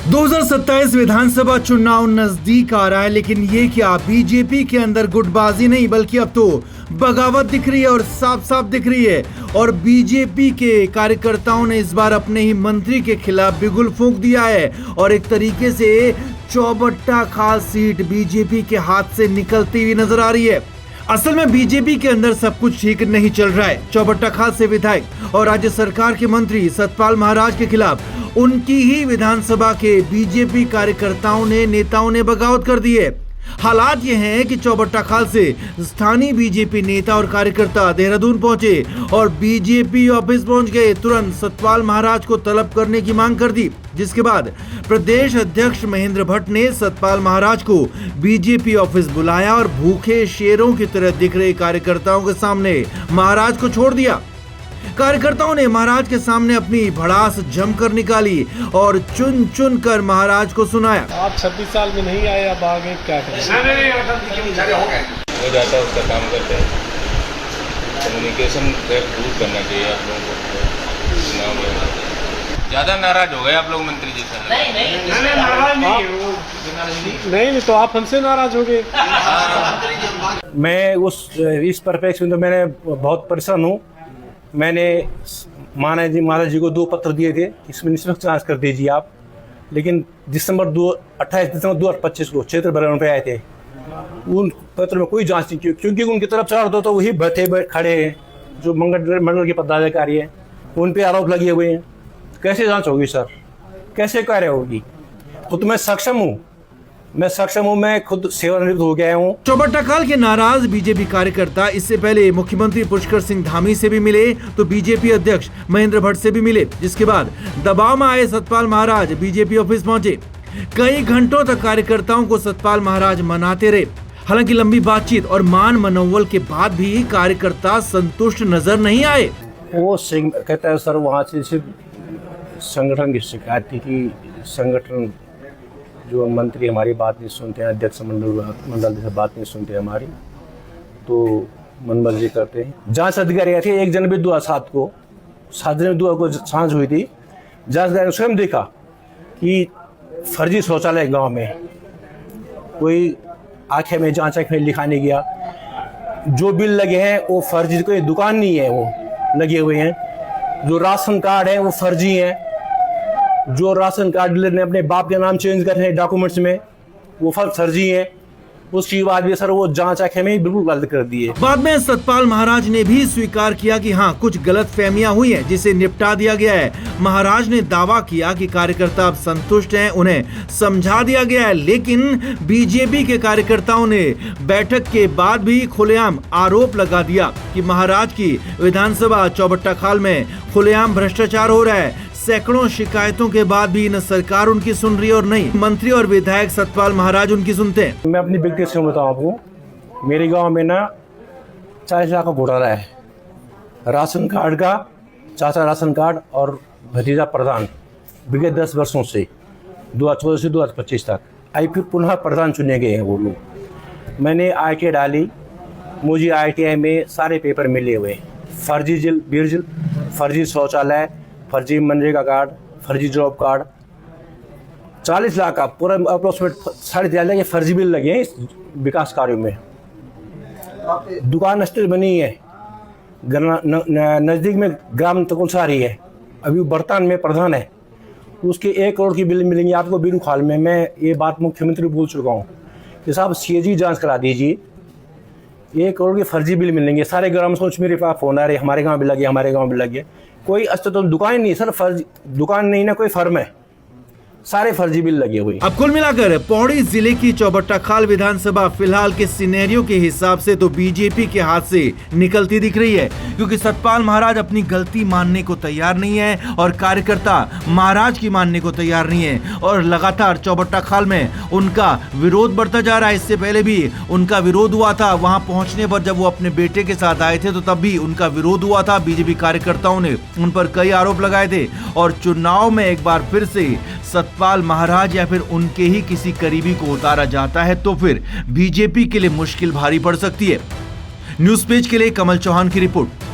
2027 विधानसभा चुनाव नजदीक आ रहा है, लेकिन ये क्या बीजेपी के अंदर गुटबाजी नहीं बल्कि अब तो बगावत दिख रही है और साफ साफ दिख रही है। और बीजेपी के कार्यकर्ताओं ने इस बार अपने ही मंत्री के खिलाफ बिगुल फूंक दिया है और एक तरीके से चौबट्टा खाल सीट बीजेपी के हाथ से निकलती हुई नजर आ रही है। असल में बीजेपी के अंदर सब कुछ ठीक नहीं चल रहा है। चौबट्टा खाल से विधायक और राज्य सरकार के मंत्री सतपाल महाराज के खिलाफ उनकी ही विधानसभा के बीजेपी कार्यकर्ताओं ने नेताओं ने बगावत कर दी है। हालात ये हैं कि चौबट्टा खाल से स्थानीय बीजेपी नेता और कार्यकर्ता देहरादून पहुंचे और बीजेपी ऑफिस पहुंच गए। तुरंत सतपाल महाराज को तलब करने की मांग कर दी, जिसके बाद प्रदेश अध्यक्ष महेंद्र भट्ट ने सतपाल महाराज को बीजेपी ऑफिस बुलाया और भूखे शेरों की तरह दिख रहे कार्यकर्ताओं के सामने महाराज को छोड़ दिया। कार्यकर्ताओं ने महाराज के सामने अपनी भड़ास जमकर निकाली और चुन चुन कर महाराज को सुनाया। आप 26 साल में नहीं आए, अब आगे क्या करें? हो जाता है, उसका काम करते हैं। कम्युनिकेशन दूर करना चाहिए आप लोगों को। ज़्यादा नाराज हो गए आप लोग मंत्री जी से। नहीं तो आप हमसे नाराज हो गए। मैं इस परिप्रेक्ष्य में तो मैंने बहुत परेशान हूँ। मैंने महाराज जी को 2 पत्र दिए थे, इसमें निष्पक्ष जांच कर दीजिए आप। लेकिन 28 दिसंबर 2025 को क्षेत्र भ्रमण पे आए थे, उन पत्र में कोई जांच नहीं की, क्योंकि उनकी तरफ चढ़ तो वही बैठे खड़े हैं जो मंडल के पदाधिकारी हैं, उन पे आरोप लगे हुए हैं। कैसे जांच होगी सर, कैसे कार्य होगी? खुद मैं सक्षम हूँ, मैं खुद सेवानिवृत्त हो गया हूँ। चौबट्टा खाल के नाराज बीजेपी कार्यकर्ता इससे पहले मुख्यमंत्री पुष्कर सिंह धामी से भी मिले तो बीजेपी अध्यक्ष महेंद्र भट्ट से भी मिले, जिसके बाद दबाव में आए सतपाल महाराज बीजेपी ऑफिस पहुंचे। कई घंटों तक कार्यकर्ताओं को सतपाल महाराज मनाते रहे। हालांकि लंबी बातचीत और मान मनोवल के बाद भी कार्यकर्ता संतुष्ट नजर नहीं आए। वो कहता है सर वहाँ से सिर्फ संगठन की शिकायत थी कि संगठन जो मंत्री हमारी बात नहीं सुनते हैं, अध्यक्ष मंडल से बात नहीं सुनते हमारी, तो मनमर्जी करते हैं। जांच अधिकारी आए थे 1 जनवरी 2007 को, 7 जनवरी 2007 को जांच हुई थी। जांच अधिकारी ने स्वयं देखा कि फर्जी शौचालय गांव में, कोई आंखें में जांच में लिखा नहीं गया। जो बिल लगे हैं वो फर्जी, कोई दुकान नहीं है वो लगे हुए हैं। जो राशन कार्ड है वो फर्जी हैं। जो राशन कार्ड डीलर ने अपने बाप के नाम चेंज करे हैं डॉक्यूमेंट्स में, वो फर्जी है। उसकी बाद भी सर वो जांच आंखें में बिल्कुल बंद कर दिए। बाद में सतपाल महाराज ने भी स्वीकार किया कि हाँ, कुछ गलतफहमियां हुई हैं, जिसे निपटा दिया गया है। महाराज ने दावा किया कि कार्यकर्ता अब संतुष्ट हैं, उन्हें समझा दिया गया है। लेकिन बीजेपी के कार्यकर्ताओं ने बैठक के बाद भी खुलेआम आरोप लगा दिया कि महाराज की विधानसभा चौबट्टा खाल में खुलेआम भ्रष्टाचार हो रहा है। सैकड़ों शिकायतों के बाद भी न सरकार उनकी सुन रही और नहीं मंत्री और विधायक सतपाल महाराज उनकी सुनते हैं। मैं अपनी व्यक्तिगत से बताऊं आपको, मेरे गांव में ना 40 लाख का घोटाला है। राशन कार्ड का, चाचा राशन कार्ड और भतीजा प्रधान, विगत 10 वर्षों से 2014 से 2025 तक आई फिर पुनः प्रधान चुने गए हैं वो लोग। मैंने ITI डाली, मुझे ITI में सारे पेपर मिले हुए, फर्जी बिरजिल, फर्जी शौचालय, फर्जी मनरेगा कार्ड, फर्जी जॉब कार्ड, 40 लाख का पूरा अप्रोक्सीमेट 3.5 लाख के फर्जी बिल लगे हैं इस विकास कार्यों में। दुकान स्थिर बनी है, नज़दीक में ग्राम तकुलसारी है, अभी बर्तन में प्रधान है, उसके 1 करोड़ की बिल मिलेंगी आपको बीरू खाल में। मैं ये बात मुख्यमंत्री बोल चुका हूँ कि साहब CAG जाँच करा दीजिए, 1 करोड़ के फर्जी बिल मिलेंगे। सारे ग्राम सोच मेरे पास फोन आ रहे, हमारे गांव भी लगे, हमारे गांव भी लगे। कोई अस्तित्व दुकान नहीं सर, फर्जी दुकान नहीं ना कोई फर्म है, सारे फर्जी बिल लगे हुए। अब कुल मिलाकर पौड़ी जिले की चौबट्टा खाल विधानसभा फिलहाल के सिनेरियो के हिसाब से तो बीजेपी के हाथ से निकलती दिख रही है, क्योंकि सतपाल महाराज अपनी गलती मानने को तैयार नहीं है और कार्यकर्ता महाराज की मानने को तैयार नहीं है और लगातार चौबट्टा खाल में उनका विरोध बढ़ता जा रहा है। इससे पहले भी उनका विरोध हुआ था, वहां पहुंचने पर जब वो अपने बेटे के साथ आए थे तो तब भी उनका विरोध हुआ था। बीजेपी कार्यकर्ताओं ने उन पर कई आरोप लगाए थे और चुनाव में एक बार फिर से सतपाल महाराज या फिर उनके ही किसी करीबी को उतारा जाता है तो फिर बीजेपी के लिए मुश्किल भारी पड़ सकती है। न्यूज़ पेज के लिए कमल चौहान की रिपोर्ट।